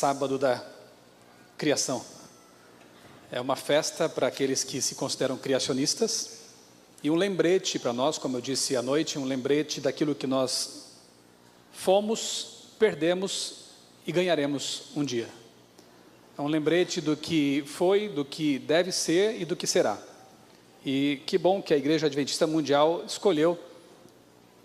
sábado da criação. É uma festa para aqueles que se consideram criacionistas e um lembrete para nós, como eu disse à noite, um lembrete daquilo que nós fomos, perdemos e ganharemos um dia. É um lembrete do que foi, do que deve ser e do que será. E que bom que a Igreja Adventista Mundial escolheu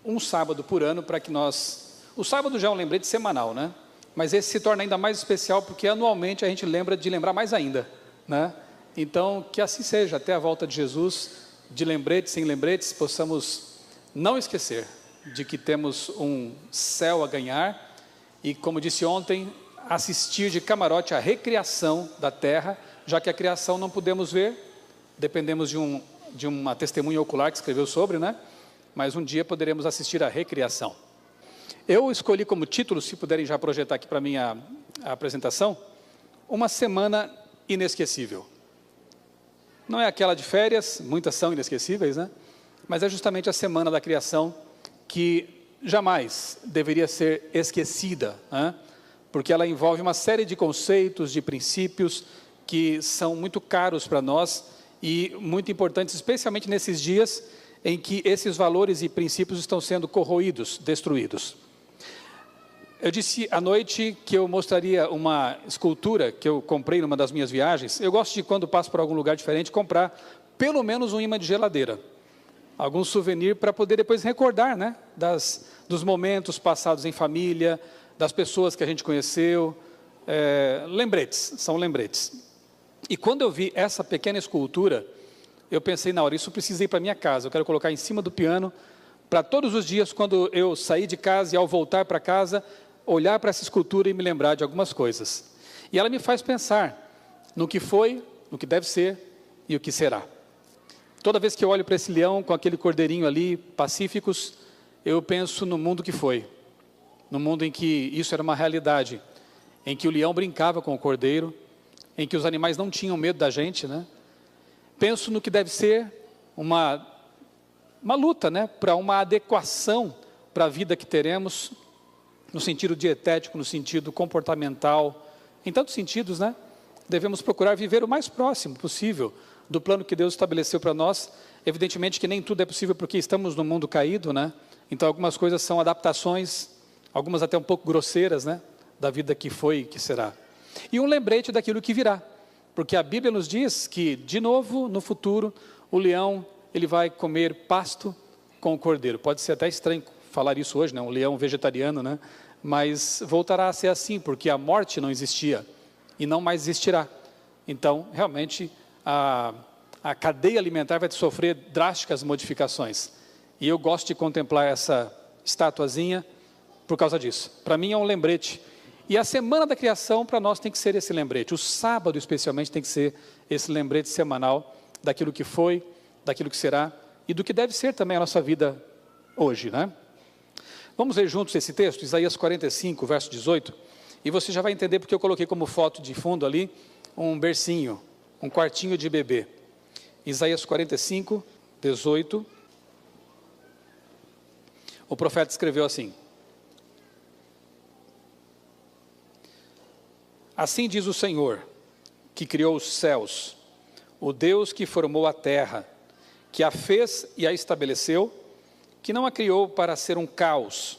um sábado por ano para que nós... O sábado já é um lembrete semanal, né? Mas esse se torna ainda mais especial porque anualmente a gente lembra de lembrar mais ainda, né? Então, que assim seja, até a volta de Jesus, de lembretes em lembretes, possamos não esquecer de que temos um céu a ganhar e, como disse ontem, assistir de camarote à recriação da terra, já que a criação não podemos ver, dependemos de uma testemunha ocular que escreveu sobre, né? Mas um dia poderemos assistir à recriação. Eu escolhi como título, se puderem já projetar aqui para mim a apresentação, uma semana inesquecível. Não é aquela de férias, muitas são inesquecíveis, né? Mas é justamente a semana da criação que jamais deveria ser esquecida, né? Porque ela envolve uma série de conceitos, de princípios que são muito caros para nós e muito importantes, especialmente nesses dias em que esses valores e princípios estão sendo corroídos, destruídos. Eu disse à noite que eu mostraria uma escultura que eu comprei numa das minhas viagens. Eu gosto de, quando passo por algum lugar diferente, comprar pelo menos um imã de geladeira. Algum souvenir para poder depois recordar, né? Dos momentos passados em família, das pessoas que a gente conheceu. Lembretes, são lembretes. E quando eu vi essa pequena escultura, eu pensei na hora, isso precisa ir para minha casa. Eu quero colocar em cima do piano, para todos os dias, quando eu sair de casa e ao voltar para casa, olhar para essa escultura e me lembrar de algumas coisas. E ela me faz pensar no que foi, no que deve ser e o que será. Toda vez que eu olho para esse leão com aquele cordeirinho ali, pacíficos, eu penso no mundo que foi. No mundo em que isso era uma realidade, em que o leão brincava com o cordeiro, em que os animais não tinham medo da gente, né? Penso no que deve ser uma luta, né? Para uma adequação para a vida que teremos, no sentido dietético, no sentido comportamental, em tantos sentidos, né? Devemos procurar viver o mais próximo possível do plano que Deus estabeleceu para nós. Evidentemente que nem tudo é possível porque estamos no mundo caído, né? Então algumas coisas são adaptações, algumas até um pouco grosseiras, né? Da vida que foi e que será. E um lembrete daquilo que virá, porque a Bíblia nos diz que, de novo, no futuro, o leão, ele vai comer pasto com o cordeiro. Pode ser até estranho falar isso hoje, né? Um leão vegetariano, né? Mas voltará a ser assim, porque a morte não existia e não mais existirá. Então, realmente, a cadeia alimentar vai sofrer drásticas modificações. E eu gosto de contemplar essa estatuazinha por causa disso. Para mim é um lembrete. E a semana da criação, para nós, tem que ser esse lembrete. O sábado, especialmente, tem que ser esse lembrete semanal daquilo que foi, daquilo que será e do que deve ser também a nossa vida hoje, né? Vamos ler juntos esse texto, Isaías 45, verso 18, e você já vai entender porque eu coloquei como foto de fundo ali um bercinho, um quartinho de bebê. Isaías 45, 18, o profeta escreveu assim: Assim diz o Senhor, que criou os céus, o Deus que formou a terra, que a fez e a estabeleceu, que não a criou para ser um caos,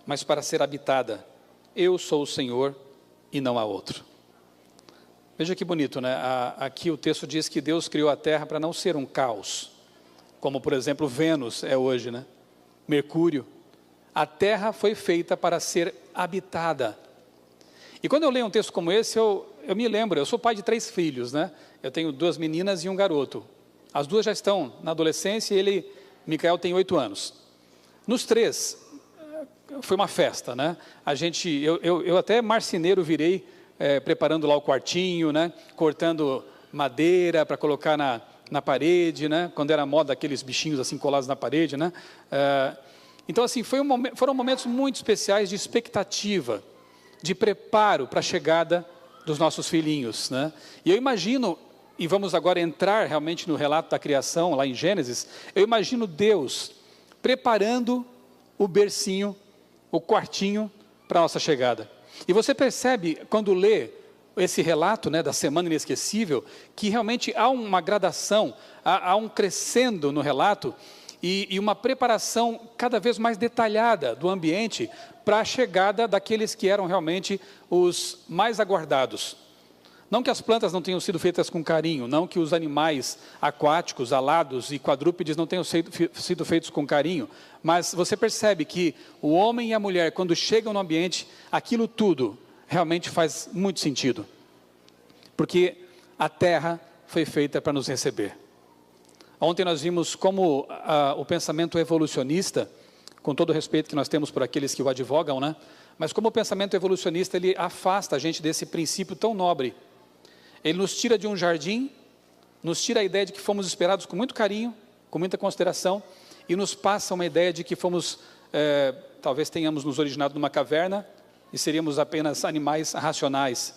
mas para ser habitada. Eu sou o Senhor e não há outro. Veja que bonito, né? Aqui o texto diz que Deus criou a terra para não ser um caos, como por exemplo Vênus é hoje, né? Mercúrio. A terra foi feita para ser habitada. E quando eu leio um texto como esse, eu me lembro, eu sou pai de 3 filhos, né? Eu tenho 2 meninas e um garoto. As 2 já estão na adolescência e Micael tem 8 anos. Nos 3, foi uma festa, né? Eu até marceneiro virei, preparando lá o quartinho, né? Cortando madeira para colocar na parede, né? Quando era moda aqueles bichinhos assim colados na parede, né? Então assim, foram momentos muito especiais de expectativa, de preparo para a chegada dos nossos filhinhos, né? E eu imagino, e vamos agora entrar realmente no relato da criação, lá em Gênesis, eu imagino Deus preparando o bercinho, o quartinho para a nossa chegada. E você percebe, quando lê esse relato, né, da Semana Inesquecível, que realmente há uma gradação, há um crescendo no relato, e uma preparação cada vez mais detalhada do ambiente para a chegada daqueles que eram realmente os mais aguardados. Não que as plantas não tenham sido feitas com carinho, não que os animais aquáticos, alados e quadrúpedes não tenham sido feitos com carinho, mas você percebe que o homem e a mulher, quando chegam no ambiente, aquilo tudo realmente faz muito sentido. Porque a terra foi feita para nos receber. Ontem nós vimos como o pensamento evolucionista, com todo o respeito que nós temos por aqueles que o advogam, né? Mas como o pensamento evolucionista, ele afasta a gente desse princípio tão nobre. Ele nos tira de um jardim, nos tira a ideia de que fomos esperados com muito carinho, com muita consideração, e nos passa uma ideia de que fomos, talvez tenhamos nos originado numa caverna, e seríamos apenas animais racionais,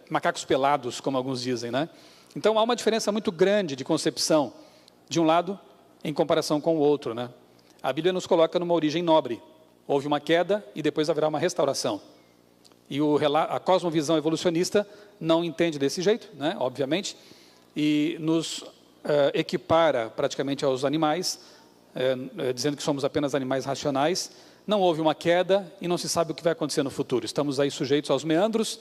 macacos pelados, como alguns dizem, né? Então há uma diferença muito grande de concepção, de um lado, em comparação com o outro, né? A Bíblia nos coloca numa origem nobre. Houve uma queda e depois haverá uma restauração. E a cosmovisão evolucionista não entende desse jeito, né, obviamente, e nos equipara praticamente aos animais, dizendo que somos apenas animais racionais. Não houve uma queda e não se sabe o que vai acontecer no futuro. Estamos aí sujeitos aos meandros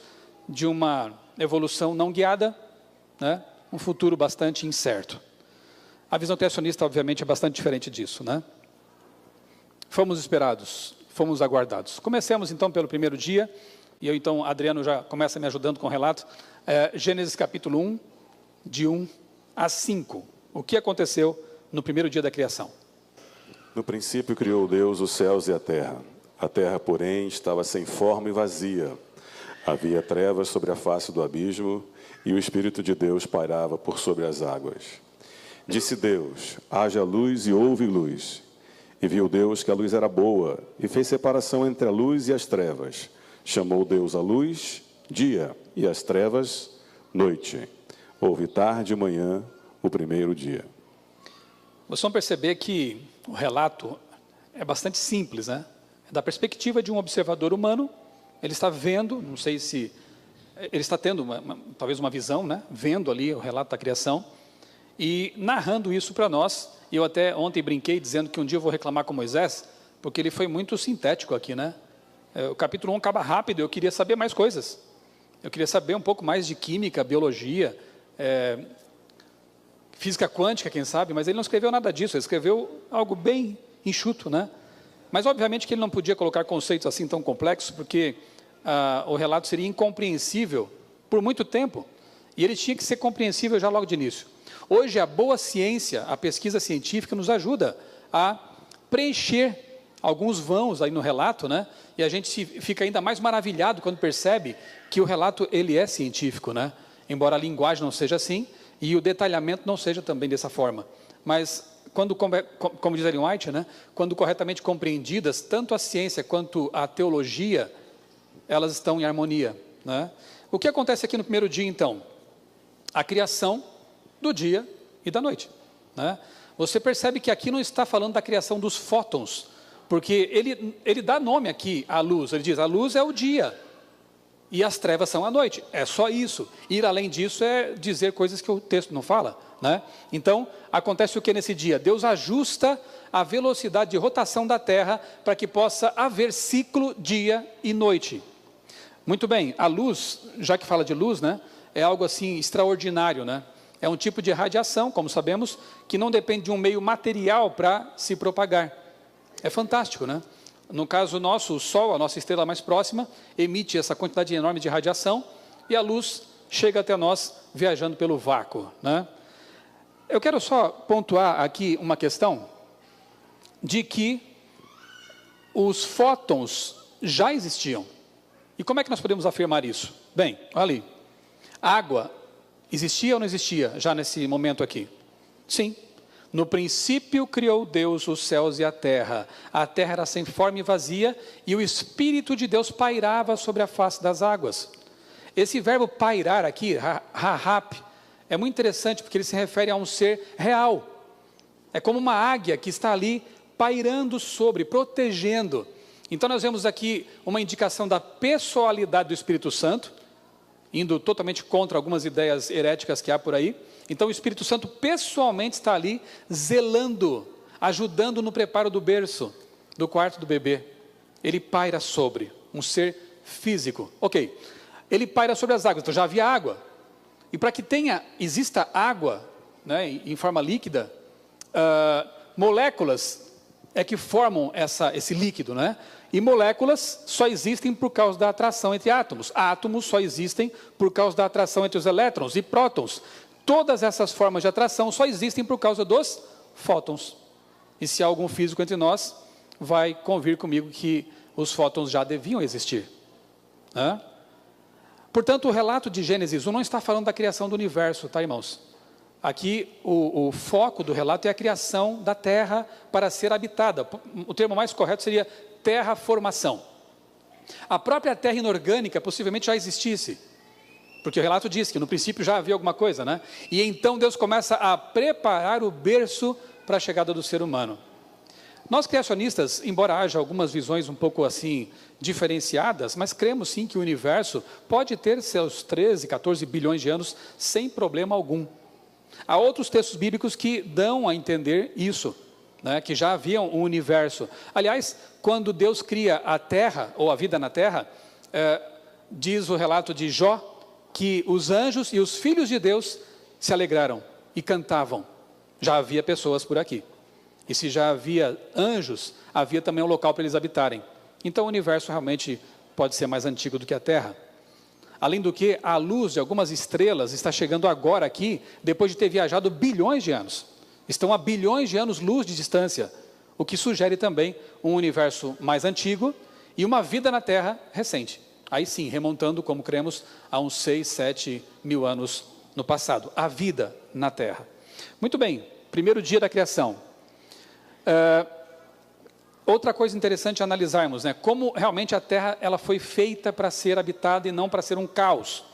de uma evolução não guiada, né, um futuro bastante incerto. A visão criacionista, obviamente, é bastante diferente disso, né? Fomos esperados, fomos aguardados. Comecemos então pelo primeiro dia. E eu, então, Adriano já começa me ajudando com o relato. Gênesis capítulo 1, de 1 a 5. O que aconteceu no primeiro dia da criação? No princípio criou Deus os céus e a terra. A terra, porém, estava sem forma e vazia. Havia trevas sobre a face do abismo, e o Espírito de Deus pairava por sobre as águas. Disse Deus, haja luz, e houve luz. E viu Deus que a luz era boa, e fez separação entre a luz e as trevas. Chamou Deus a luz, dia, e as trevas, noite. Houve tarde e manhã, o primeiro dia. Vocês vão perceber que o relato é bastante simples, né? Da perspectiva de um observador humano, ele está vendo, não sei se... Ele está tendo talvez uma visão, né? Vendo ali o relato da criação e narrando isso para nós. Eu até ontem brinquei dizendo que um dia eu vou reclamar com Moisés, porque ele foi muito sintético aqui, né? O capítulo 1 acaba rápido, eu queria saber mais coisas. Eu queria saber um pouco mais de química, biologia, física quântica, quem sabe, mas ele não escreveu nada disso, ele escreveu algo bem enxuto, né? Mas obviamente que ele não podia colocar conceitos assim tão complexos, porque o relato seria incompreensível por muito tempo, e ele tinha que ser compreensível já logo de início. Hoje a boa ciência, a pesquisa científica nos ajuda a preencher alguns vãos aí no relato, né? E a gente fica ainda mais maravilhado quando percebe que o relato ele é científico, né? Embora a linguagem não seja assim e o detalhamento não seja também dessa forma. Mas quando, como diz Ellen White, né? Quando corretamente compreendidas, tanto a ciência quanto a teologia, elas estão em harmonia, né? O que acontece aqui no primeiro dia, então? A criação do dia e da noite, né? Você percebe que aqui não está falando da criação dos fótons, porque ele dá nome aqui à luz. Ele diz, a luz é o dia e as trevas são a noite. É só isso. Ir além disso é dizer coisas que o texto não fala, né? Então, acontece o que nesse dia? Deus ajusta a velocidade de rotação da Terra para que possa haver ciclo dia e noite. Muito bem, a luz, já que fala de luz, né, é algo assim extraordinário, né? É um tipo de radiação, como sabemos, que não depende de um meio material para se propagar. É fantástico, né? No caso nosso, o Sol, a nossa estrela mais próxima, emite essa quantidade enorme de radiação e a luz chega até nós viajando pelo vácuo, né? Eu quero só pontuar aqui uma questão de que os fótons já existiam. E como é que nós podemos afirmar isso? Bem, olha ali. Água existia ou não existia já nesse momento aqui? Sim. No princípio criou Deus os céus e a terra. A terra era sem forma e vazia, e o Espírito de Deus pairava sobre a face das águas. Esse verbo pairar aqui, rahap, é muito interessante porque ele se refere a um ser real. É como uma águia que está ali pairando sobre, protegendo. Então nós vemos aqui uma indicação da pessoalidade do Espírito Santo, indo totalmente contra algumas ideias heréticas que há por aí. Então o Espírito Santo pessoalmente está ali, zelando, ajudando no preparo do berço, do quarto do bebê. Ele paira sobre um ser físico. Ok, ele paira sobre as águas, então já havia água. E para que exista água, né, em forma líquida, moléculas é que formam esse líquido, né? E moléculas só existem por causa da atração entre átomos. Átomos só existem por causa da atração entre os elétrons e prótons. Todas essas formas de atração só existem por causa dos fótons. E se há algum físico entre nós, vai convir comigo que os fótons já deviam existir. Portanto, o relato de Gênesis 1 não está falando da criação do universo, tá, irmãos? Aqui, o foco do relato é a criação da terra para ser habitada. O termo mais correto seria terraformação. A própria terra inorgânica possivelmente já existisse, porque o relato diz que no princípio já havia alguma coisa, né? E então Deus começa a preparar o berço para a chegada do ser humano. Nós criacionistas, embora haja algumas visões um pouco assim diferenciadas, mas cremos sim que o universo pode ter seus 13, 14 bilhões de anos sem problema algum. Há outros textos bíblicos que dão a entender isso, né, que já havia um universo. Aliás, quando Deus cria a terra, ou a vida na terra, diz o relato de Jó, que os anjos e os filhos de Deus se alegraram e cantavam. Já havia pessoas por aqui. E se já havia anjos, havia também um local para eles habitarem. Então o universo realmente pode ser mais antigo do que a Terra. Além do que, a luz de algumas estrelas está chegando agora aqui, depois de ter viajado bilhões de anos. Estão a bilhões de anos-luz de distância, o que sugere também um universo mais antigo e uma vida na Terra recente. Aí sim, remontando, como cremos, a uns 6, 7 mil anos no passado. A vida na Terra. Muito bem, primeiro dia da criação. Outra coisa interessante analisarmos, né? Como realmente a Terra ela foi feita para ser habitada e não para ser um caos.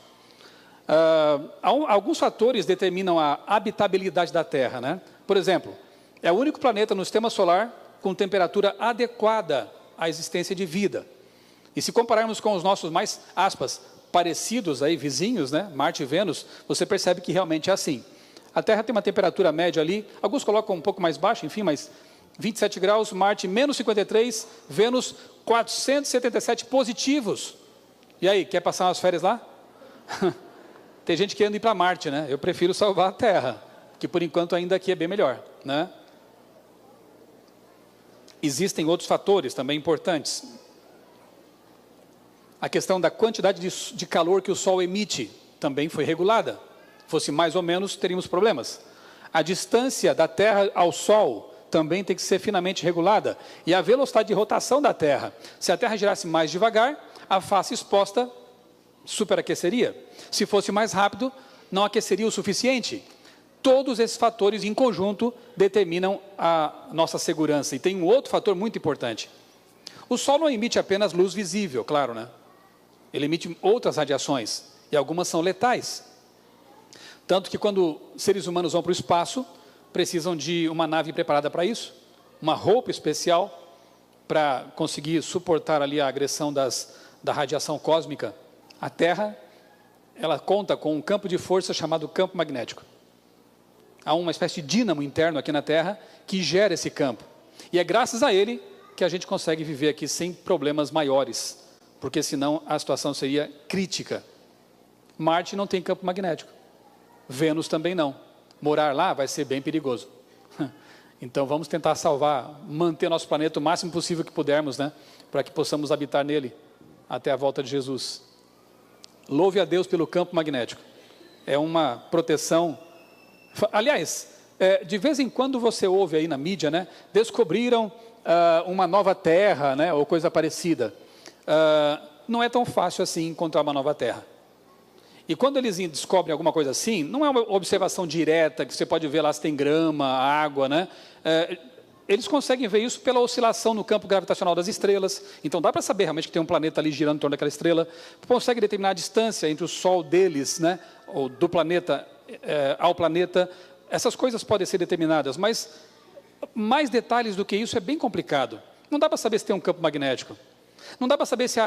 Alguns fatores determinam a habitabilidade da Terra, né? Por exemplo, é o único planeta no sistema solar com temperatura adequada à existência de vida. E se compararmos com os nossos mais, aspas, parecidos aí, vizinhos, né? Marte e Vênus, você percebe que realmente é assim. A Terra tem uma temperatura média ali, alguns colocam um pouco mais baixo, enfim, mas 27 graus, Marte menos 53, Vênus 477 positivos. E aí, quer passar umas férias lá? Tem gente querendo ir para Marte, né? Eu prefiro salvar a Terra, que por enquanto ainda aqui é bem melhor, né? Existem outros fatores também importantes. A questão da quantidade de calor que o Sol emite também foi regulada. Fosse mais ou menos, teríamos problemas. A distância da Terra ao Sol também tem que ser finamente regulada. E a velocidade de rotação da Terra. Se a Terra girasse mais devagar, a face exposta superaqueceria. Se fosse mais rápido, não aqueceria o suficiente. Todos esses fatores em conjunto determinam a nossa segurança. E tem um outro fator muito importante. O Sol não emite apenas luz visível, claro, né? Ele emite outras radiações, e algumas são letais. Tanto que quando seres humanos vão para o espaço, precisam de uma nave preparada para isso, uma roupa especial para conseguir suportar ali a agressão da radiação cósmica. A Terra, ela conta com um campo de força chamado campo magnético. Há uma espécie de dínamo interno aqui na Terra que gera esse campo. E é graças a ele que a gente consegue viver aqui sem problemas maiores, porque senão a situação seria crítica. Marte não tem campo magnético. Vênus também não. Morar lá vai ser bem perigoso. Então vamos tentar salvar, manter nosso planeta o máximo possível que pudermos, né? Para que possamos habitar nele até a volta de Jesus. Louve a Deus pelo campo magnético. É uma proteção. Aliás, de vez em quando você ouve aí na mídia, né? Descobriram uma nova terra, né? Ou coisa parecida. Não é tão fácil assim encontrar uma nova terra. E quando eles descobrem alguma coisa assim, não é uma observação direta, que você pode ver lá se tem grama, água, né? Eles conseguem ver isso pela oscilação no campo gravitacional das estrelas. Então dá para saber realmente que tem um planeta ali girando em torno daquela estrela. Consegue determinar a distância entre o Sol deles, né? Ou do planeta ao planeta. Essas coisas podem ser determinadas, mas mais detalhes do que isso é bem complicado. Não dá para saber se tem um campo magnético. Não dá para saber se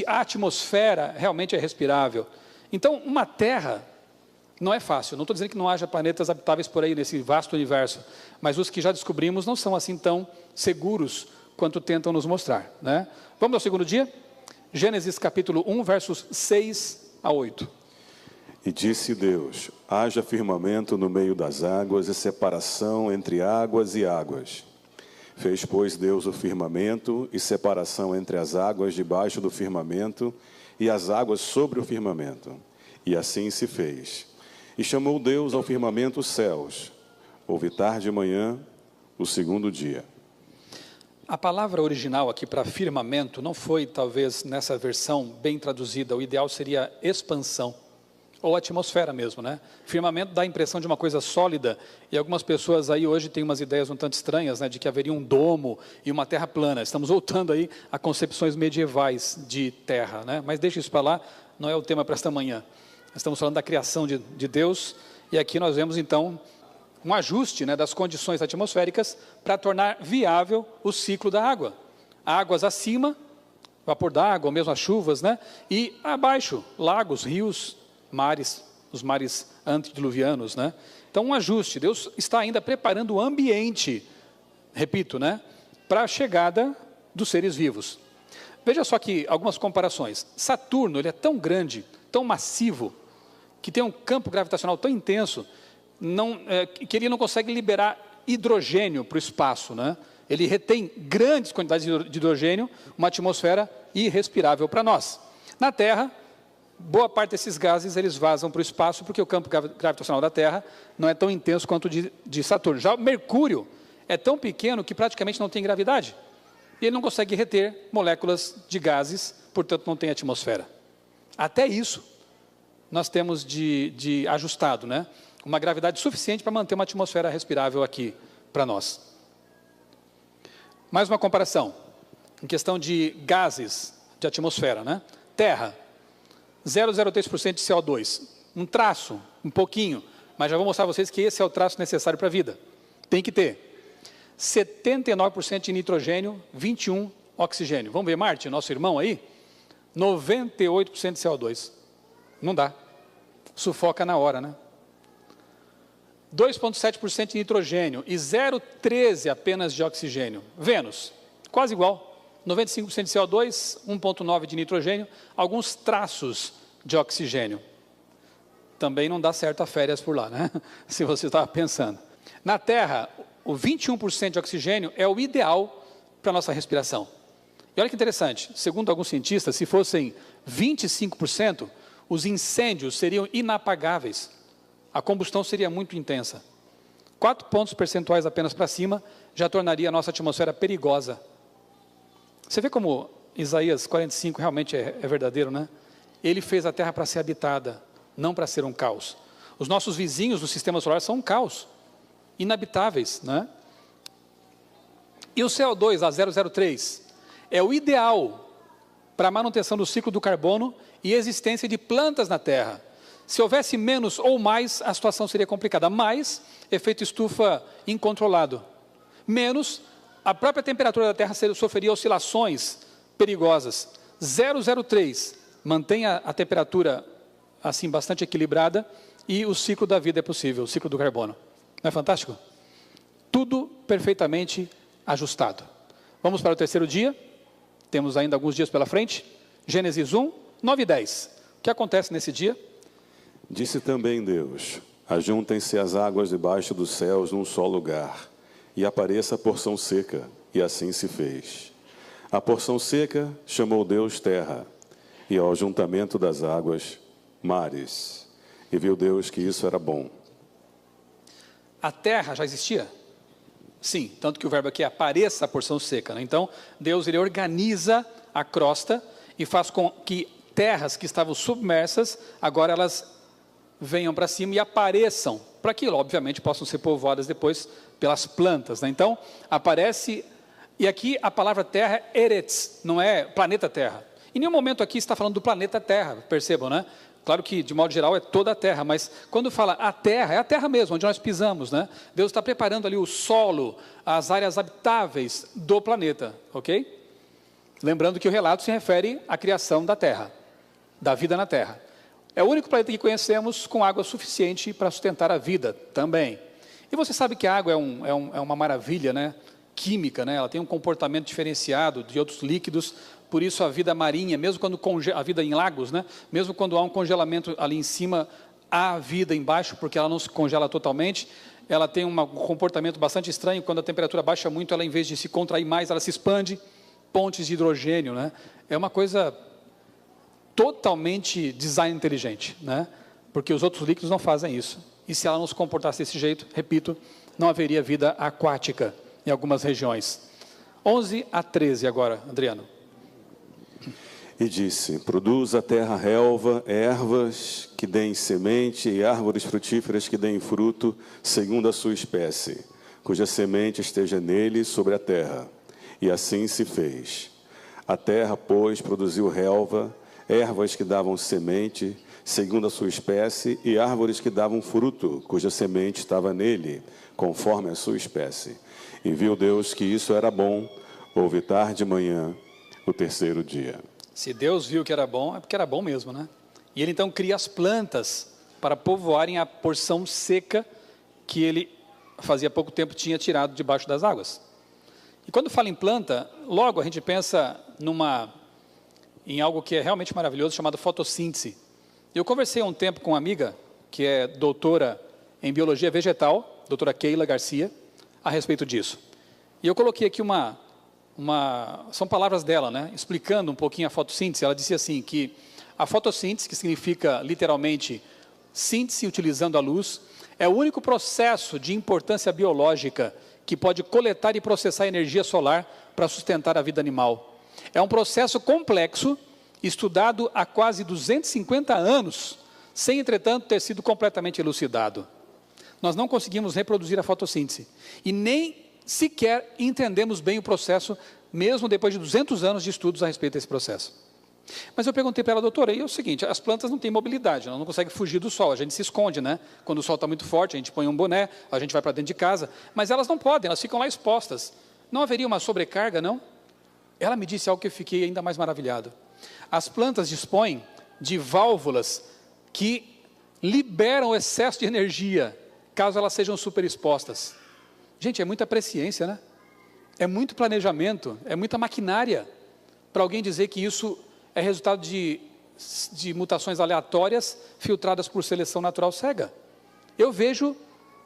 a atmosfera realmente é respirável. Então, uma Terra não é fácil. Não estou dizendo que não haja planetas habitáveis por aí nesse vasto universo, mas os que já descobrimos não são assim tão seguros quanto tentam nos mostrar, né? Vamos ao segundo dia? Gênesis capítulo 1, versos 6 a 8. E disse Deus: haja firmamento no meio das águas e separação entre águas e águas. Fez, pois, Deus o firmamento e separação entre as águas debaixo do firmamento e as águas sobre o firmamento. E assim se fez. E chamou Deus ao firmamento os céus. Houve tarde e manhã, o segundo dia. A palavra original aqui para firmamento não foi, talvez, nessa versão bem traduzida. O ideal seria expansão, ou atmosfera mesmo, né? Firmamento dá a impressão de uma coisa sólida, e algumas pessoas aí hoje têm umas ideias um tanto estranhas, né, de que haveria um domo e uma terra plana. Estamos voltando aí a concepções medievais de terra, né? Mas deixa isso para lá, não é o tema para esta manhã. Estamos falando da criação de Deus, e aqui nós vemos então um ajuste, né, das condições atmosféricas para tornar viável o ciclo da água. Águas acima, vapor d'água, ou mesmo as chuvas, né? E abaixo, lagos, rios, mares, os mares antediluvianos, né? Então, um ajuste. Deus está ainda preparando o ambiente, repito, né, para a chegada dos seres vivos. Veja só aqui algumas comparações. Saturno, ele é tão grande, tão massivo, que tem um campo gravitacional tão intenso, que ele não consegue liberar hidrogênio para o espaço, né? Ele retém grandes quantidades de hidrogênio, uma atmosfera irrespirável para nós. Na Terra, boa parte desses gases eles vazam para o espaço, porque o campo gravitacional da Terra não é tão intenso quanto o de Saturno. Já o Mercúrio é tão pequeno que praticamente não tem gravidade. E ele não consegue reter moléculas de gases, portanto não tem atmosfera. Até isso nós temos de ajustado, né? Uma gravidade suficiente para manter uma atmosfera respirável aqui para nós. Mais uma comparação, em questão de gases de atmosfera, né? Terra, 0,03% de CO2, um traço, um pouquinho, mas já vou mostrar a vocês que esse é o traço necessário para a vida. Tem que ter 79% de nitrogênio, 21% oxigênio. Vamos ver Marte, nosso irmão aí? 98% de CO2. Não dá. Sufoca na hora, né? 2,7% de nitrogênio e 0,13% apenas de oxigênio. Vênus, quase igual. 95% de CO2, 1,9% de nitrogênio, alguns traços de oxigênio. Também não dá certo a férias por lá, né? Se você estava pensando. Na Terra, o 21% de oxigênio é o ideal para a nossa respiração. E olha que interessante, segundo alguns cientistas, se fossem 25%, os incêndios seriam inapagáveis. A combustão seria muito intensa. 4 pontos percentuais apenas para cima já tornaria a nossa atmosfera perigosa. Você vê como Isaías 45 realmente é verdadeiro, né? Ele fez a Terra para ser habitada, não para ser um caos. Os nossos vizinhos do sistema solar são um caos, inabitáveis, né? E o CO2, a 0,03, é o ideal para a manutenção do ciclo do carbono e existência de plantas na Terra. Se houvesse menos ou mais, a situação seria complicada. Mais, efeito estufa incontrolado. Menos, a própria temperatura da Terra sofreria oscilações perigosas. 0,03, mantém a temperatura assim bastante equilibrada e o ciclo da vida é possível, o ciclo do carbono. Não é fantástico? Tudo perfeitamente ajustado. Vamos para o terceiro dia. Temos ainda alguns dias pela frente. Gênesis 1, 9 e 10. O que acontece nesse dia? Disse também Deus: ajuntem-se as águas debaixo dos céus num só lugar, e apareça a porção seca, e assim se fez. A porção seca chamou Deus terra, e ao ajuntamento das águas, mares. E viu Deus que isso era bom. A terra já existia? Sim, tanto que o verbo aqui é apareça a porção seca, né? Então, Deus ele organiza a crosta e faz com que terras que estavam submersas, agora elas venham para cima e apareçam, para que, obviamente, possam ser povoadas depois pelas plantas, né? Então, aparece, e aqui a palavra terra é Eretz, não é planeta Terra. Em nenhum momento aqui está falando do planeta Terra, percebam, né? Claro que, de modo geral, é toda a terra, mas quando fala a terra, é a terra mesmo, onde nós pisamos, né? Deus está preparando ali o solo, as áreas habitáveis do planeta, ok? Lembrando que o relato se refere à criação da terra, da vida na terra. É o único planeta que conhecemos com água suficiente para sustentar a vida também. E você sabe que a água é uma maravilha, né? Química, né? Ela tem um comportamento diferenciado de outros líquidos. Por isso a vida marinha, mesmo quando a vida em lagos, né? Mesmo quando há um congelamento ali em cima, há vida embaixo, porque ela não se congela totalmente. Ela tem um comportamento bastante estranho. Quando a temperatura baixa muito, ela, em vez de se contrair mais, ela se expande. Pontes de hidrogênio, né? É uma coisa totalmente design inteligente, né? Porque os outros líquidos não fazem isso. E se ela não se comportasse desse jeito, repito, não haveria vida aquática em algumas regiões. 11 a 13 agora, Adriano. E disse: produz a terra relva, ervas que deem semente e árvores frutíferas que deem fruto, segundo a sua espécie, cuja semente esteja nele sobre a terra. E assim se fez. A terra, pois, produziu relva, ervas que davam semente, segundo a sua espécie, e árvores que davam fruto, cuja semente estava nele, conforme a sua espécie. E viu Deus que isso era bom. Houve tarde e manhã, o terceiro dia. Se Deus viu que era bom, é porque era bom mesmo, né? E ele então cria as plantas para povoarem a porção seca que ele, fazia pouco tempo, tinha tirado debaixo das águas. E quando fala em planta, logo a gente pensa em algo que é realmente maravilhoso, chamado fotossíntese. Eu conversei há um tempo com uma amiga, que é doutora em biologia vegetal, doutora Keila Garcia, a respeito disso. E eu coloquei aqui são palavras dela, né, explicando um pouquinho a fotossíntese. Ela disse assim, que a fotossíntese, que significa literalmente síntese utilizando a luz, é o único processo de importância biológica que pode coletar e processar energia solar para sustentar a vida animal. É um processo complexo, estudado há quase 250 anos, sem, entretanto, ter sido completamente elucidado. Nós não conseguimos reproduzir a fotossíntese e nem sequer entendemos bem o processo, mesmo depois de 200 anos de estudos a respeito desse processo. Mas eu perguntei para ela: doutora, e é o seguinte, as plantas não têm mobilidade, elas não conseguem fugir do sol, a gente se esconde, né? Quando o sol está muito forte, a gente põe um boné, a gente vai para dentro de casa, mas elas não podem, elas ficam lá expostas. Não haveria uma sobrecarga, não? Ela me disse algo que eu fiquei ainda mais maravilhado. As plantas dispõem de válvulas que liberam o excesso de energia, caso elas sejam superexpostas. Gente, é muita presciência, né? É muito planejamento, é muita maquinária, para alguém dizer que isso é resultado de mutações aleatórias filtradas por seleção natural cega. Eu vejo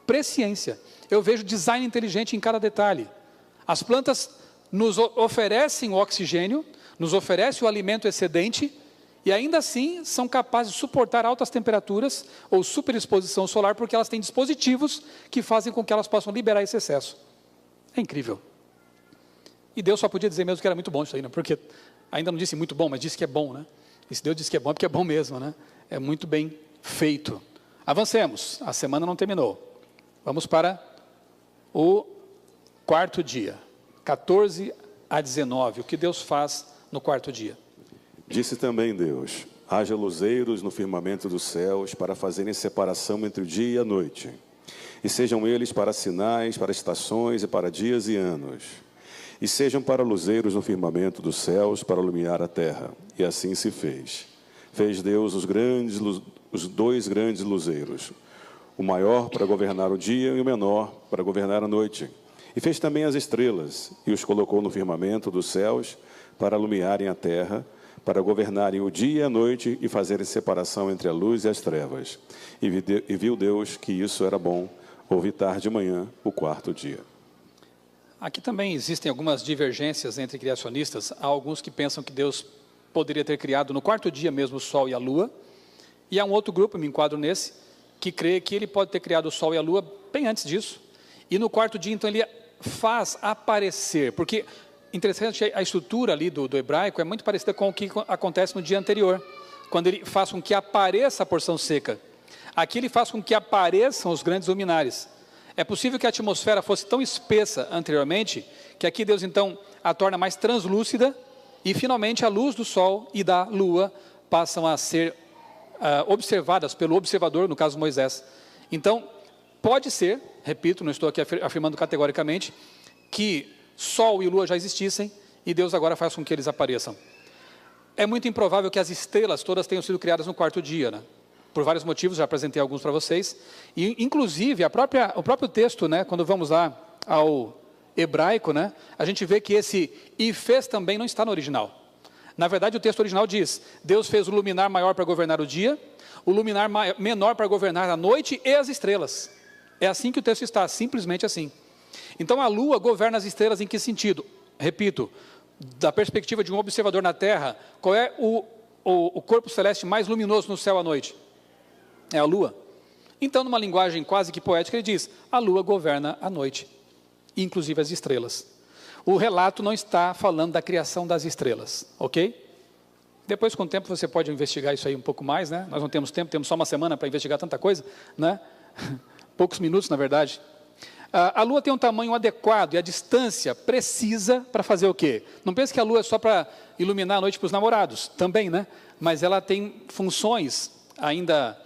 presciência, eu vejo design inteligente em cada detalhe. As plantas nos oferecem o oxigênio, nos oferecem o alimento excedente, e ainda assim são capazes de suportar altas temperaturas ou superexposição solar, porque elas têm dispositivos que fazem com que elas possam liberar esse excesso. É incrível. E Deus só podia dizer mesmo que era muito bom isso aí, né? Porque ainda não disse muito bom, mas disse que é bom, né? E se Deus disse que é bom, é porque é bom mesmo, né? É muito bem feito. Avancemos, a semana não terminou. Vamos para o quarto dia, 14 a 19, o que Deus faz no quarto dia. Disse também Deus: haja luzeiros no firmamento dos céus para fazerem separação entre o dia e a noite, e sejam eles para sinais, para estações e para dias e anos. E sejam para luzeiros no firmamento dos céus, para iluminar a terra. E assim se fez. Fez Deus os dois grandes luzeiros, o maior para governar o dia e o menor para governar a noite. E fez também as estrelas, e os colocou no firmamento dos céus, para iluminarem a terra, para governarem o dia e a noite, e fazerem separação entre a luz e as trevas. E viu Deus que isso era bom. Houve tarde e manhã, o quarto dia. Aqui também existem algumas divergências entre criacionistas. Há alguns que pensam que Deus poderia ter criado no quarto dia mesmo o Sol e a Lua. E há um outro grupo, me enquadro nesse, que crê que ele pode ter criado o Sol e a Lua bem antes disso. E no quarto dia, então, ele faz aparecer. Porque, interessante, a estrutura ali do hebraico é muito parecida com o que acontece no dia anterior, quando ele faz com que apareça a porção seca. Aqui ele faz com que apareçam os grandes luminares. É possível que a atmosfera fosse tão espessa anteriormente, que aqui Deus então a torna mais translúcida, e finalmente a luz do Sol e da Lua passam a ser observadas pelo observador, no caso Moisés. Então, pode ser, repito, não estou aqui afirmando categoricamente, que Sol e Lua já existissem e Deus agora faz com que eles apareçam. É muito improvável que as estrelas todas tenham sido criadas no quarto dia, né? Por vários motivos, já apresentei alguns para vocês. E, inclusive, o próprio texto, né, quando vamos lá ao hebraico, né, a gente vê que esse "e fez" também não está no original. Na verdade, o texto original diz: Deus fez o luminar maior para governar o dia, o luminar menor para governar a noite e as estrelas. É assim que o texto está, simplesmente assim. Então, a Lua governa as estrelas em que sentido? Repito, da perspectiva de um observador na Terra, qual é o corpo celeste mais luminoso no céu à noite? É a Lua. Então, numa linguagem quase que poética, ele diz: a Lua governa a noite, inclusive as estrelas. O relato não está falando da criação das estrelas, ok? Depois, com o tempo, você pode investigar isso aí um pouco mais, né? Nós não temos tempo, temos só uma semana para investigar tanta coisa, né? Poucos minutos, na verdade. A Lua tem um tamanho adequado e a distância precisa para fazer o quê? Não pense que a Lua é só para iluminar a noite para os namorados, também, né? Mas ela tem funções ainda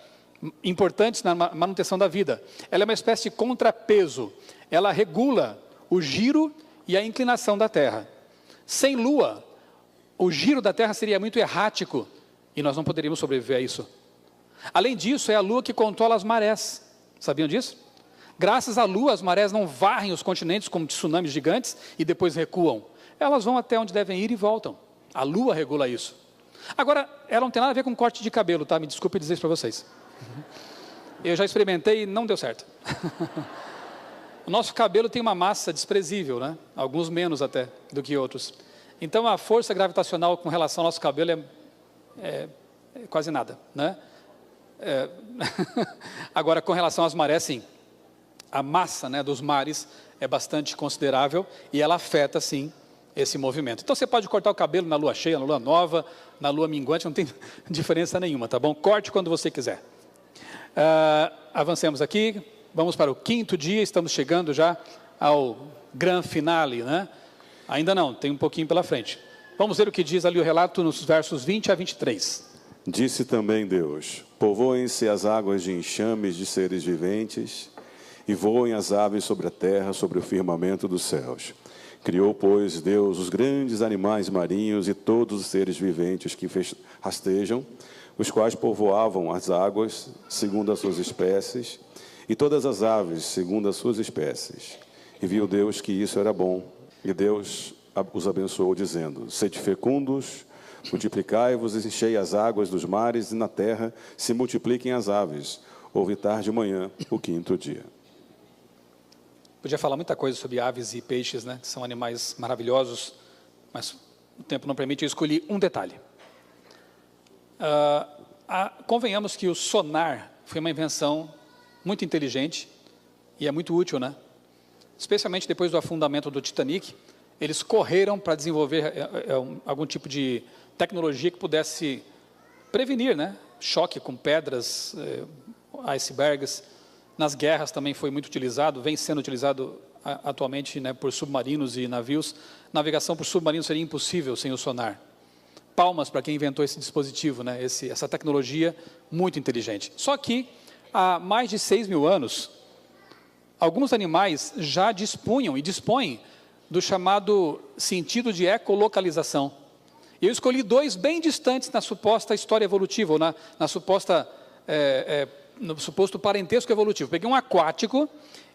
importantes na manutenção da vida. Ela é uma espécie de contrapeso. Ela regula o giro e a inclinação da Terra. Sem Lua, o giro da Terra seria muito errático e nós não poderíamos sobreviver a isso. Além disso, é a Lua que controla as marés. Sabiam disso? Graças à Lua, as marés não varrem os continentes como tsunamis gigantes e depois recuam. Elas vão até onde devem ir e voltam. A Lua regula isso. Agora, ela não tem nada a ver com corte de cabelo, tá? Me desculpe dizer isso para vocês. Eu já experimentei e não deu certo. O nosso cabelo tem uma massa desprezível, né? Alguns menos até do que outros. Então, a força gravitacional com relação ao nosso cabelo é quase nada, né? Agora, com relação às marés, sim. A massa, né, dos mares é bastante considerável e ela afeta, sim, esse movimento. Então, você pode cortar o cabelo na lua cheia, na lua nova, na lua minguante, não tem diferença nenhuma, tá bom? Corte quando você quiser. Avancemos aqui, vamos para o 5º dia, estamos chegando já ao gran finale, né? Ainda não, tem um pouquinho pela frente. Vamos ver o que diz ali o relato nos versos 20 a 23. Disse também Deus: povoem-se as águas de enxames de seres viventes, e voem as aves sobre a terra, sobre o firmamento dos céus. Criou, pois, Deus os grandes animais marinhos e todos os seres viventes que rastejam, os quais povoavam as águas segundo as suas espécies, e todas as aves segundo as suas espécies. E viu Deus que isso era bom, e Deus os abençoou, dizendo: sede fecundos, multiplicai-vos e enchei as águas dos mares, e na terra se multipliquem as aves. Houve tarde e manhã, o 5º dia. Podia falar muita coisa sobre aves e peixes, né? São animais maravilhosos, mas o tempo não permite, eu escolhi um detalhe. Convenhamos que o sonar foi uma invenção muito inteligente e é muito útil, né? Especialmente depois do afundamento do Titanic, eles correram para desenvolver algum tipo de tecnologia que pudesse prevenir, né? Choque com pedras, icebergs. Nas guerras também foi muito utilizado, vem sendo utilizado atualmente, né, por submarinos e navios. Navegação por submarino seria impossível sem o sonar. Palmas para quem inventou esse dispositivo, né, essa tecnologia muito inteligente. Só que, há mais de 6.000 anos, alguns animais já dispunham e dispõem do chamado sentido de ecolocalização. E eu escolhi 2 bem distantes na suposta história evolutiva, ou na suposta... no suposto parentesco evolutivo. Peguei um aquático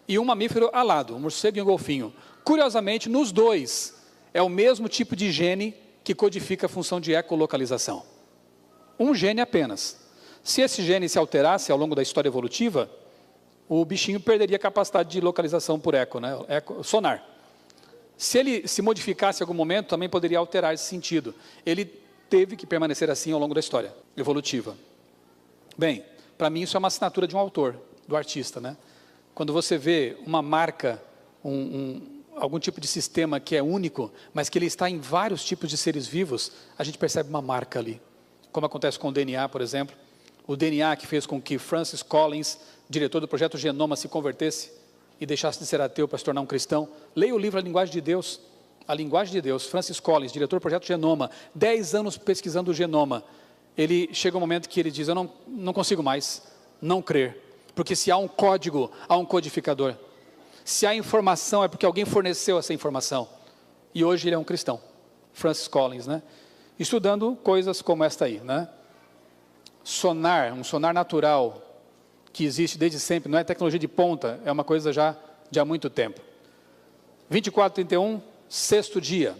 e um mamífero alado, um morcego e um golfinho. Curiosamente, nos 2, é o mesmo tipo de gene que codifica a função de ecolocalização. Um gene apenas. Se esse gene se alterasse ao longo da história evolutiva, o bichinho perderia a capacidade de localização por eco, né? Sonar. Se ele se modificasse em algum momento, também poderia alterar esse sentido. Ele teve que permanecer assim ao longo da história evolutiva. Bem, para mim isso é uma assinatura de um autor, do artista, né? Quando você vê uma marca, algum tipo de sistema que é único, mas que ele está em vários tipos de seres vivos, a gente percebe uma marca ali. Como acontece com o DNA, por exemplo. O DNA que fez com que Francis Collins, diretor do projeto Genoma, se convertesse e deixasse de ser ateu para se tornar um cristão. Leia o livro A Linguagem de Deus. A Linguagem de Deus. Francis Collins, diretor do projeto Genoma. 10 anos pesquisando o genoma. ele chega um momento que ele diz, eu não consigo mais não crer. Porque se há um código, há um codificador. Se há informação, é porque alguém forneceu essa informação. E hoje ele é um cristão, Francis Collins, né? Estudando coisas como esta aí, né? Sonar, um sonar natural, que existe desde sempre, não é tecnologia de ponta, é uma coisa já de há muito tempo. 24:31, sexto dia.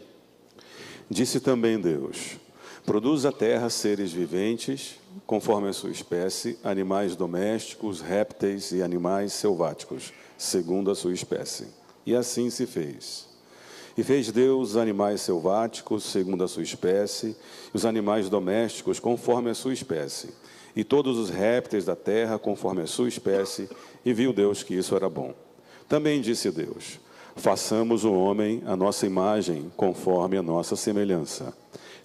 Disse também Deus, produz a terra seres viventes, conforme a sua espécie, animais domésticos, répteis e animais selváticos, segundo a sua espécie. E assim se fez. E fez Deus os animais selváticos, segundo a sua espécie, e os animais domésticos, conforme a sua espécie, e todos os répteis da terra, conforme a sua espécie, e viu Deus que isso era bom. Também disse Deus, façamos o homem à nossa imagem, conforme a nossa semelhança.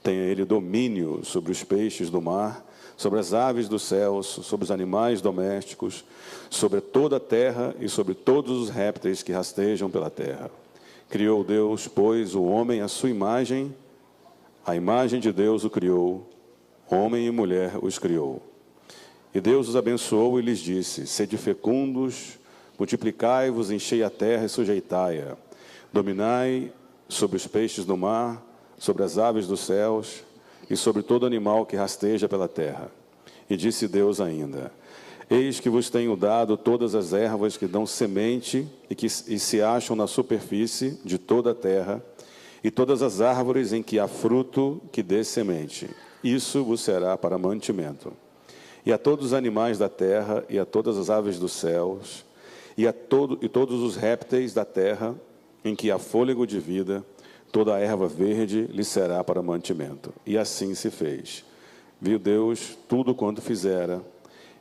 Tenha ele domínio sobre os peixes do mar, sobre as aves dos céus, sobre os animais domésticos, sobre toda a terra e sobre todos os répteis que rastejam pela terra. Criou Deus, pois, o homem à sua imagem, a imagem de Deus o criou, homem e mulher os criou. E Deus os abençoou e lhes disse, sede fecundos, multiplicai-vos, enchei a terra e sujeitai-a. Dominai sobre os peixes do mar, sobre as aves dos céus e sobre todo animal que rasteja pela terra. E disse Deus ainda, eis que vos tenho dado todas as ervas que dão semente e se acham na superfície de toda a terra, e todas as árvores em que há fruto que dê semente. Isso vos será para mantimento. E a todos os animais da terra, e a todas as aves dos céus, e todos os répteis da terra, em que há fôlego de vida, toda a erva verde lhe será para mantimento. E assim se fez. Viu Deus tudo quanto fizera,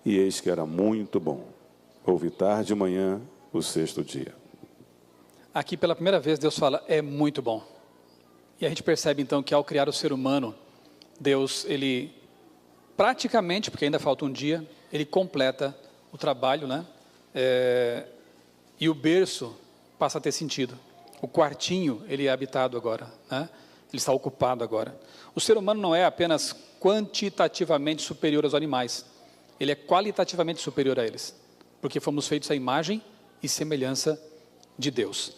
e eis que era muito bom. Houve tarde e manhã, o sexto dia. Aqui pela primeira vez Deus fala, é muito bom. E a gente percebe então que ao criar o ser humano, Deus, ele praticamente, porque ainda falta um dia, ele completa o trabalho, né? E o berço passa a ter sentido. O quartinho, ele é habitado agora, né? Ele está ocupado agora. O ser humano não é apenas quantitativamente superior aos animais, ele é qualitativamente superior a eles, porque fomos feitos à imagem e semelhança de Deus.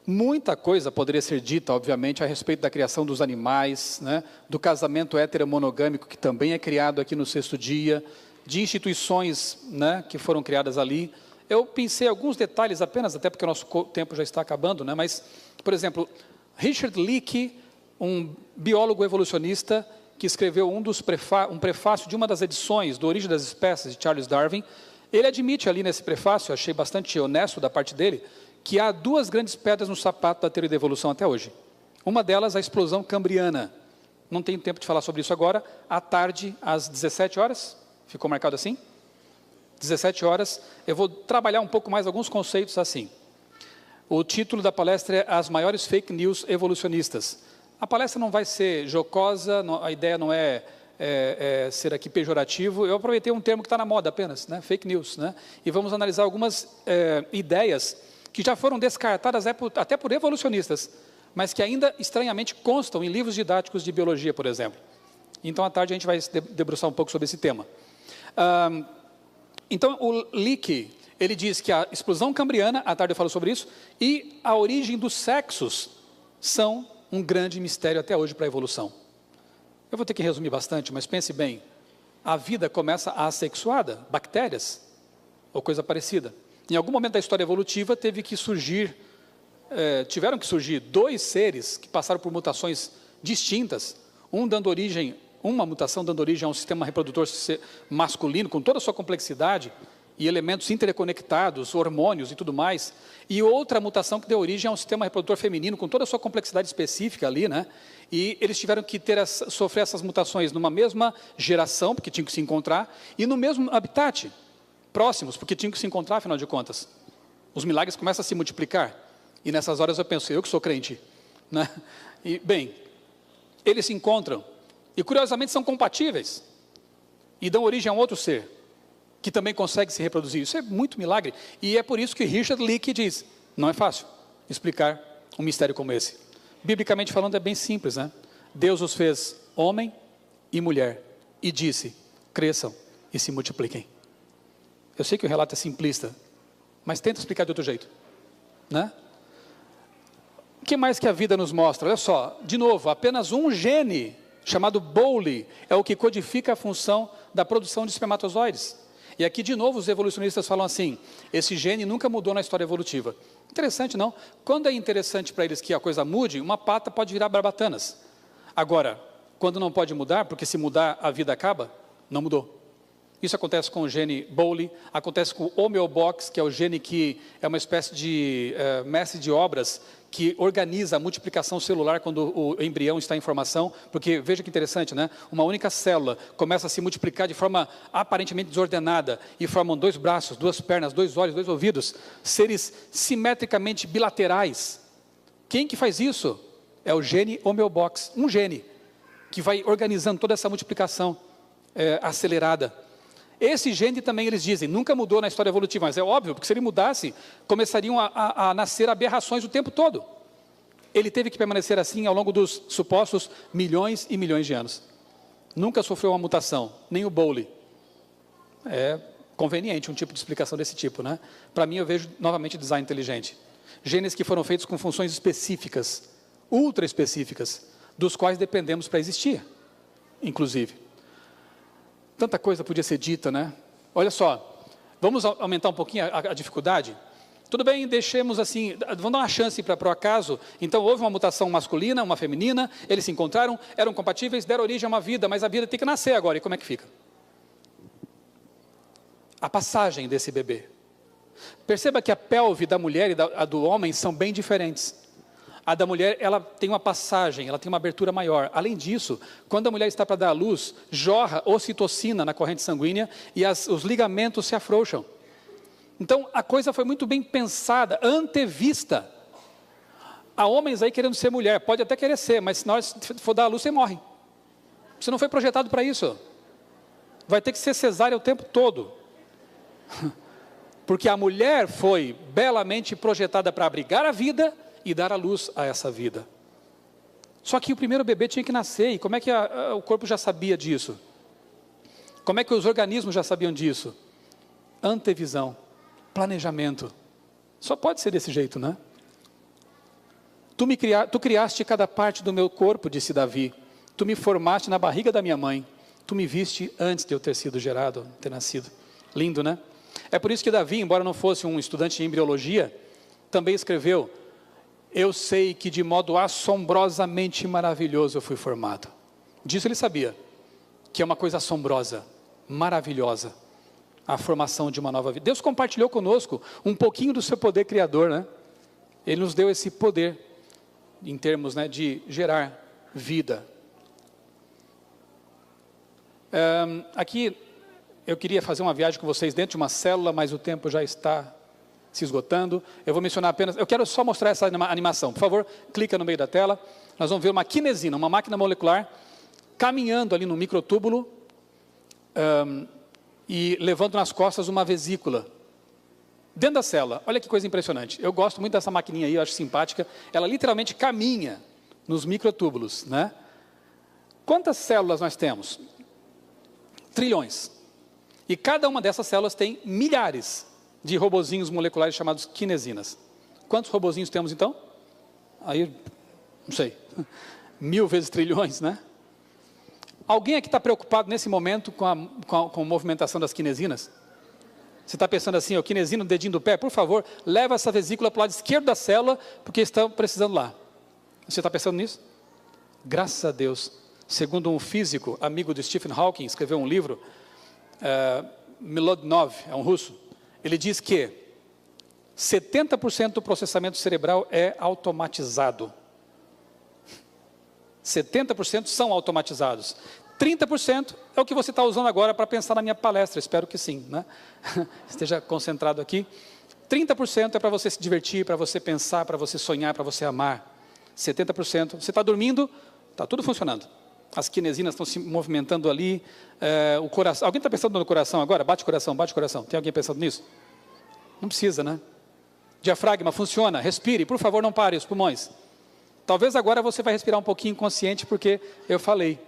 Muita coisa poderia ser dita, obviamente, a respeito da criação dos animais, né? Do casamento heteromonogâmico, que também é criado aqui no sexto dia, de instituições, né, que foram criadas ali. Eu pensei alguns detalhes apenas, até porque o nosso tempo já está acabando, né? Mas, por exemplo, Richard Leakey, um biólogo evolucionista, que escreveu um prefácio de uma das edições do Origem das Espécies, de Charles Darwin, ele admite ali nesse prefácio, achei bastante honesto da parte dele, que há duas grandes pedras no sapato da teoria da evolução até hoje. Uma delas, a explosão cambriana. Não tenho tempo de falar sobre isso agora. À tarde, às 17 horas, ficou marcado assim? 17 horas, eu vou trabalhar um pouco mais alguns conceitos assim. O título da palestra é As Maiores Fake News Evolucionistas. A palestra não vai ser jocosa, a ideia não é ser aqui pejorativo. Eu aproveitei um termo que está na moda apenas, né? Fake news, né? E vamos analisar algumas ideias que já foram descartadas até por evolucionistas, mas que ainda estranhamente constam em livros didáticos de biologia, por exemplo. Então, à tarde, a gente vai se debruçar um pouco sobre esse tema. Então, o Leakey, ele diz que a explosão cambriana, à tarde eu falo sobre isso, e a origem dos sexos são um grande mistério até hoje para a evolução. Eu vou ter que resumir bastante, mas pense bem, a vida começa assexuada, bactérias, ou coisa parecida. Em algum momento da história evolutiva tiveram que surgir dois seres que passaram por mutações distintas, uma mutação dando origem a um sistema reprodutor masculino com toda a sua complexidade e elementos interconectados, hormônios e tudo mais, e outra mutação que deu origem a um sistema reprodutor feminino com toda a sua complexidade específica ali, né? E eles tiveram que sofrer essas mutações numa mesma geração, porque tinham que se encontrar, e no mesmo habitat, próximos, porque tinham que se encontrar, afinal de contas. Os milagres começam a se multiplicar, e nessas horas eu penso, eu que sou crente, né? E, bem, eles se encontram, e curiosamente são compatíveis, e dão origem a um outro ser, que também consegue se reproduzir. Isso é muito milagre, e é por isso que Richard Leakey diz, não é fácil explicar um mistério como esse. Biblicamente falando é bem simples, né? Deus os fez homem e mulher, e disse: cresçam e se multipliquem. Eu sei que o relato é simplista, mas tenta explicar de outro jeito, né? O que mais que a vida nos mostra? Olha só, de novo, apenas um gene, chamado Bowley, é o que codifica a função da produção de espermatozoides. E aqui, de novo, os evolucionistas falam assim: esse gene nunca mudou na história evolutiva. Interessante, não? Quando é interessante para eles que a coisa mude, uma pata pode virar barbatanas. Agora, quando não pode mudar, porque se mudar a vida acaba, não mudou. Isso acontece com o gene Bowley, acontece com o homeobox, que é o gene que é uma espécie de mestre de obras que organiza a multiplicação celular quando o embrião está em formação, porque veja que interessante, né? Uma única célula começa a se multiplicar de forma aparentemente desordenada e formam 2 braços, 2 pernas, 2 olhos, 2 ouvidos, seres simetricamente bilaterais. Quem que faz isso? É o gene homeobox, um gene que vai organizando toda essa multiplicação acelerada. Esse gene também, eles dizem, nunca mudou na história evolutiva, mas é óbvio, porque se ele mudasse, começariam a nascer aberrações o tempo todo. Ele teve que permanecer assim ao longo dos supostos milhões e milhões de anos. Nunca sofreu uma mutação, nem o Bowley. É conveniente um tipo de explicação desse tipo, né? Para mim, eu vejo novamente design inteligente. Genes que foram feitos com funções específicas, ultra específicas, dos quais dependemos para existir, inclusive. Tanta coisa podia ser dita, né? Olha só, vamos aumentar um pouquinho a dificuldade? Tudo bem, deixemos assim, vamos dar uma chance para o acaso. Então, houve uma mutação masculina, uma feminina, eles se encontraram, eram compatíveis, deram origem a uma vida, mas a vida tem que nascer agora, e como é que fica? A passagem desse bebê. Perceba que a pelve da mulher e a do homem são bem diferentes. A da mulher, ela tem uma passagem, ela tem uma abertura maior. Além disso, quando a mulher está para dar à luz, jorra ocitocina na corrente sanguínea e os ligamentos se afrouxam. Então, a coisa foi muito bem pensada, antevista. Há homens aí querendo ser mulher, pode até querer ser, mas se na hora que for dar à luz, você morre. Você não foi projetado para isso. Vai ter que ser cesárea o tempo todo. Porque a mulher foi belamente projetada para abrigar a vida e dar a luz a essa vida. Só que o primeiro bebê tinha que nascer, e como é que o corpo já sabia disso? Como é que os organismos já sabiam disso? Antevisão, planejamento. Só pode ser desse jeito, né? Tu criaste cada parte do meu corpo, disse Davi. Tu me formaste na barriga da minha mãe. Tu me viste antes de eu ter sido gerado, ter nascido. Lindo, né? É por isso que Davi, embora não fosse um estudante de embriologia, também escreveu: eu sei que de modo assombrosamente maravilhoso eu fui formado. Disso ele sabia, que é uma coisa assombrosa, maravilhosa, a formação de uma nova vida. Deus compartilhou conosco um pouquinho do seu poder criador, né? Ele nos deu esse poder, em termos, né, de gerar vida. Aqui, eu queria fazer uma viagem com vocês dentro de uma célula, mas o tempo já está se esgotando. Eu vou mencionar apenas, eu quero só mostrar essa animação. Por favor, clica no meio da tela. Nós vamos ver uma kinesina, uma máquina molecular, caminhando ali no microtúbulo e levando nas costas uma vesícula. Dentro da célula, olha que coisa impressionante. Eu gosto muito dessa maquininha aí, eu acho simpática. Ela literalmente caminha nos microtúbulos, né? Quantas células nós temos? Trilhões. E cada uma dessas células tem milhares de robozinhos moleculares chamados kinesinas. Quantos robozinhos temos então? Aí, não sei, 1000 vezes trilhões, né? Alguém aqui está preocupado nesse momento com a movimentação das kinesinas? Você está pensando assim, o kinesina no dedinho do pé, por favor, leva essa vesícula para o lado esquerdo da célula, porque estão precisando lá. Você está pensando nisso? Graças a Deus, segundo um físico, amigo de Stephen Hawking, escreveu um livro, Milodnov, é um russo, ele diz que 70% do processamento cerebral é automatizado. 70% são automatizados. 30% é o que você está usando agora para pensar na minha palestra, espero que sim, né? Esteja concentrado aqui. 30% é para você se divertir, para você pensar, para você sonhar, para você amar. 70%, você está dormindo, está tudo funcionando. As kinesinas estão se movimentando ali, o coração. Alguém está pensando no coração agora? Bate coração, bate coração. Tem alguém pensando nisso? Não precisa, né? Diafragma, funciona, respire, por favor, não pare os pulmões. Talvez agora você vai respirar um pouquinho consciente, porque eu falei.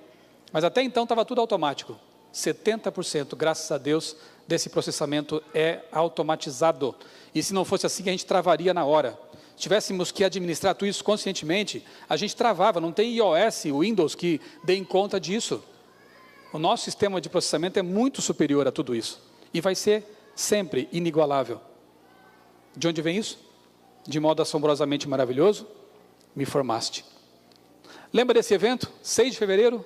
Mas até então estava tudo automático. 70%, graças a Deus, desse processamento é automatizado. E se não fosse assim, a gente travaria na hora. Se tivéssemos que administrar tudo isso conscientemente, a gente travava. Não tem iOS, Windows que deem conta disso. O nosso sistema de processamento é muito superior a tudo isso. E vai ser sempre inigualável. De onde vem isso? De modo assombrosamente maravilhoso, me formaste. Lembra desse evento? 6 de fevereiro,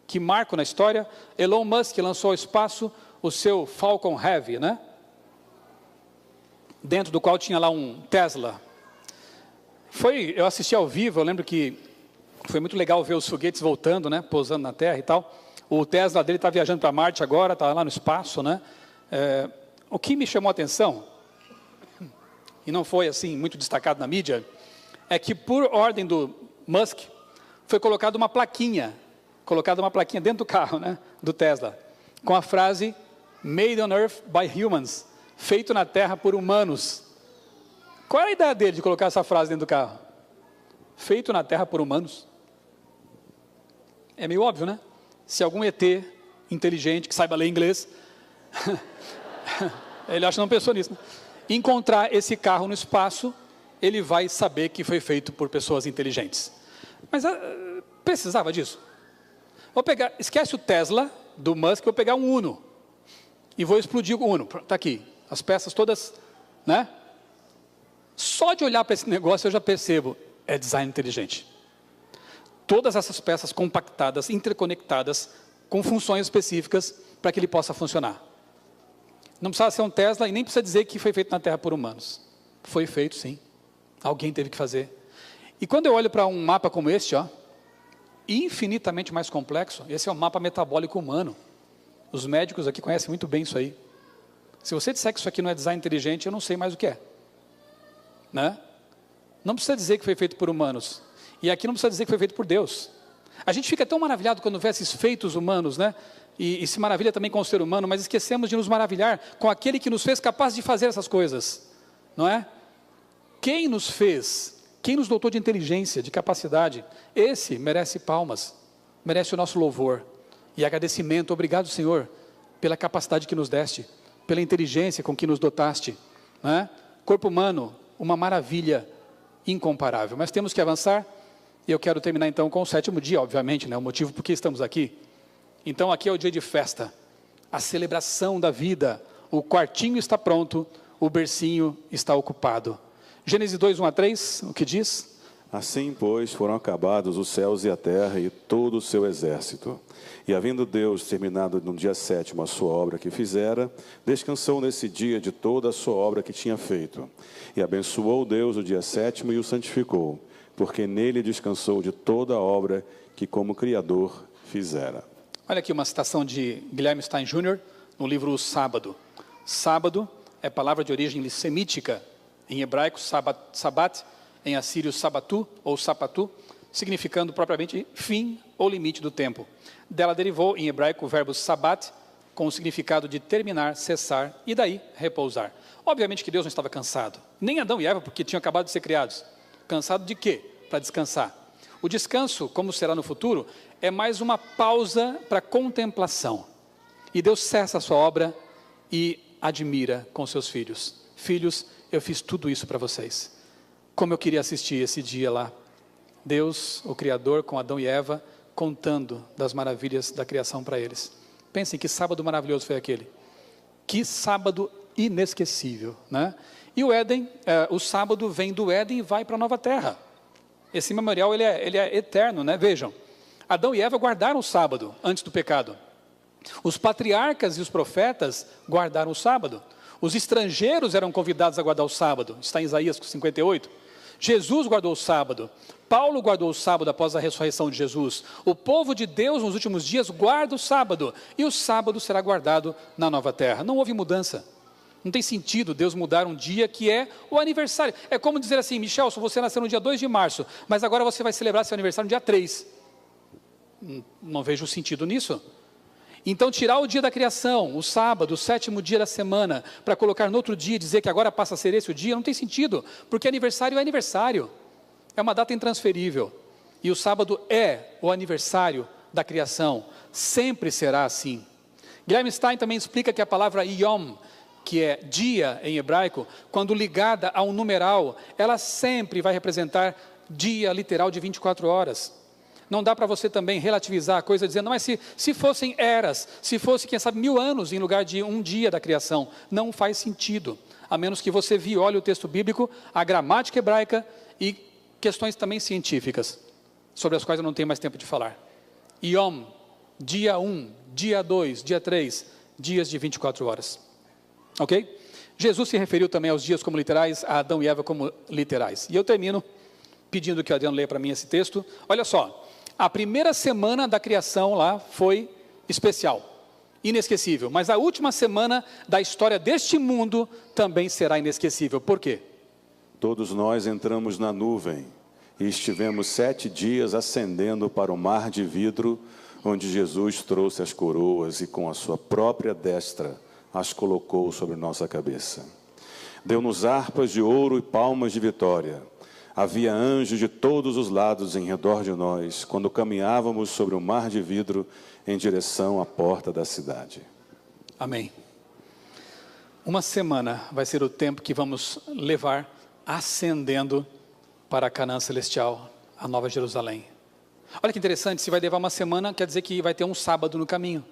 que marco na história. Elon Musk lançou ao espaço o seu Falcon Heavy, né? Dentro do qual tinha lá um Tesla. Eu assisti ao vivo, eu lembro que foi muito legal ver os foguetes voltando, né? Pousando na Terra e tal. O Tesla dele está viajando para Marte agora, está lá no espaço, né? O que me chamou a atenção, e não foi assim muito destacado na mídia, é que por ordem do Musk, foi colocada uma plaquinha dentro do carro, né, do Tesla, com a frase Made on Earth by Humans, feito na Terra por humanos. Qual era a ideia dele de colocar essa frase dentro do carro? Feito na Terra por humanos. É meio óbvio, né? Se algum ET inteligente, que saiba ler inglês, ele acha que não pensou nisso, né? Encontrar esse carro no espaço, ele vai saber que foi feito por pessoas inteligentes. Mas precisava disso? Esquece o Tesla do Musk, vou pegar um Uno e vou explodir o Uno. Está aqui, as peças todas, né? Só de olhar para esse negócio eu já percebo, é design inteligente. Todas essas peças compactadas, interconectadas, com funções específicas para que ele possa funcionar. Não precisa ser um Tesla e nem precisa dizer que foi feito na Terra por humanos. Foi feito, sim. Alguém teve que fazer. E quando eu olho para um mapa como este, ó, infinitamente mais complexo, esse é um mapa metabólico humano. Os médicos aqui conhecem muito bem isso aí. Se você disser que isso aqui não é design inteligente, eu não sei mais o que é. Né? Não precisa dizer que foi feito por humanos. E aqui não precisa dizer que foi feito por Deus. A gente fica tão maravilhado quando vê esses feitos humanos, né? E se maravilha também com o ser humano, mas esquecemos de nos maravilhar com aquele que nos fez capaz de fazer essas coisas. Não é? Quem nos fez? Quem nos dotou de inteligência, de capacidade? Esse merece palmas, merece o nosso louvor e agradecimento. Obrigado, Senhor, pela capacidade que nos deste, pela inteligência com que nos dotaste. Não é? Corpo humano, uma maravilha incomparável. Mas temos que avançar, e eu quero terminar então com o 7º dia, obviamente, né, o motivo por que estamos aqui. Então aqui é o dia de festa, a celebração da vida, o quartinho está pronto, o bercinho está ocupado. Gênesis 2, 1-3, o que diz? Assim, pois, foram acabados os céus e a terra e todo o seu exército. E havendo Deus terminado no dia 7º a sua obra que fizera, descansou nesse dia de toda a sua obra que tinha feito. E abençoou Deus o dia 7º e o santificou, porque nele descansou de toda a obra que como Criador fizera. Olha aqui uma citação de Guilherme Stein Jr., no livro O Sábado. Sábado é palavra de origem semítica, em hebraico sabat, em assírio sabatu ou sapatu, significando propriamente fim ou limite do tempo. Dela derivou em hebraico o verbo sabat, com o significado de terminar, cessar e daí repousar. Obviamente que Deus não estava cansado, nem Adão e Eva, porque tinham acabado de ser criados. Cansado de quê? Para descansar. O descanso, como será no futuro, é mais uma pausa para contemplação. E Deus cessa a sua obra e admira com seus filhos. Filhos, eu fiz tudo isso para vocês. Como eu queria assistir esse dia lá. Deus, o Criador, com Adão e Eva, contando das maravilhas da criação para eles. Pensem que sábado maravilhoso foi aquele. Que sábado inesquecível, né? E o Éden, o sábado vem do Éden e vai para a nova terra. Esse memorial ele é eterno, né? Vejam, Adão e Eva guardaram o sábado antes do pecado. Os patriarcas e os profetas guardaram o sábado. Os estrangeiros eram convidados a guardar o sábado. Está em Isaías 58. Jesus guardou o sábado. Paulo guardou o sábado após a ressurreição de Jesus. O povo de Deus nos últimos dias guarda o sábado. E o sábado será guardado na nova terra. Não houve mudança. Não tem sentido Deus mudar um dia que é o aniversário. É como dizer assim, Michel, se você nasceu no dia 2 de março, mas agora você vai celebrar seu aniversário no dia 3. Não vejo sentido nisso. Então tirar o dia da criação, o sábado, o 7º dia da semana, para colocar no outro dia e dizer que agora passa a ser esse o dia, não tem sentido, porque aniversário é aniversário. É uma data intransferível. E o sábado é o aniversário da criação. Sempre será assim. Guilherme Stein também explica que a palavra yom, que é dia em hebraico, quando ligada a um numeral, ela sempre vai representar dia literal de 24 horas. Não dá para você também relativizar a coisa dizendo, mas se fossem eras, se fosse, quem sabe, 1000 anos em lugar de um dia da criação, não faz sentido, a menos que você viole o texto bíblico, a gramática hebraica e questões também científicas, sobre as quais eu não tenho mais tempo de falar. Yom, dia 1, dia 2, dia 3, dias de 24 horas. Ok? Jesus se referiu também aos dias como literais, a Adão e Eva como literais. E eu termino pedindo que o Adriano leia para mim esse texto. Olha só, a primeira semana da criação lá foi especial, inesquecível. Mas a última semana da história deste mundo também será inesquecível. Por quê? Todos nós entramos na nuvem e estivemos 7 dias ascendendo para o mar de vidro, onde Jesus trouxe as coroas e com a sua própria destra as colocou sobre nossa cabeça. Deu-nos harpas de ouro e palmas de vitória. Havia anjos de todos os lados em redor de nós, quando caminhávamos sobre o mar de vidro em direção à porta da cidade. Amém. Uma semana vai ser o tempo que vamos levar ascendendo para a Canaã Celestial, a Nova Jerusalém. Olha que interessante, se vai levar uma semana, quer dizer que vai ter um sábado no caminho.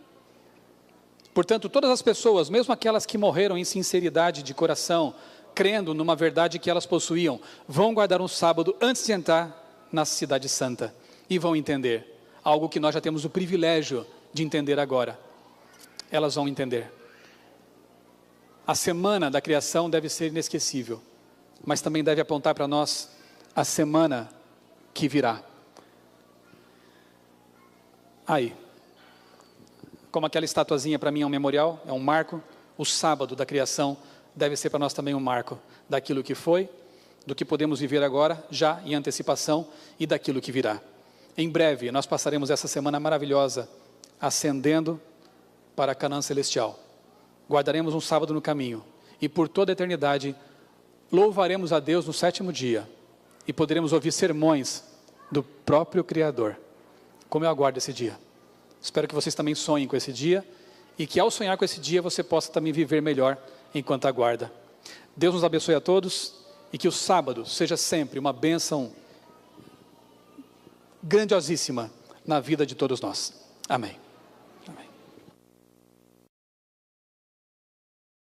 Portanto, todas as pessoas, mesmo aquelas que morreram em sinceridade de coração, crendo numa verdade que elas possuíam, vão guardar um sábado antes de entrar na Cidade Santa e vão entender algo que nós já temos o privilégio de entender agora. Elas vão entender. A semana da criação deve ser inesquecível, mas também deve apontar para nós a semana que virá. Aí, como aquela estatuazinha para mim é um memorial, é um marco, o sábado da criação deve ser para nós também um marco daquilo que foi, do que podemos viver agora, já em antecipação, e daquilo que virá. Em breve, nós passaremos essa semana maravilhosa, ascendendo para a Canaã Celestial. Guardaremos um sábado no caminho, e por toda a eternidade, louvaremos a Deus no 7º dia, e poderemos ouvir sermões do próprio Criador. Como eu aguardo esse dia. Espero que vocês também sonhem com esse dia, e que ao sonhar com esse dia, você possa também viver melhor enquanto aguarda. Deus nos abençoe a todos, e que o sábado seja sempre uma bênção grandiosíssima na vida de todos nós. Amém.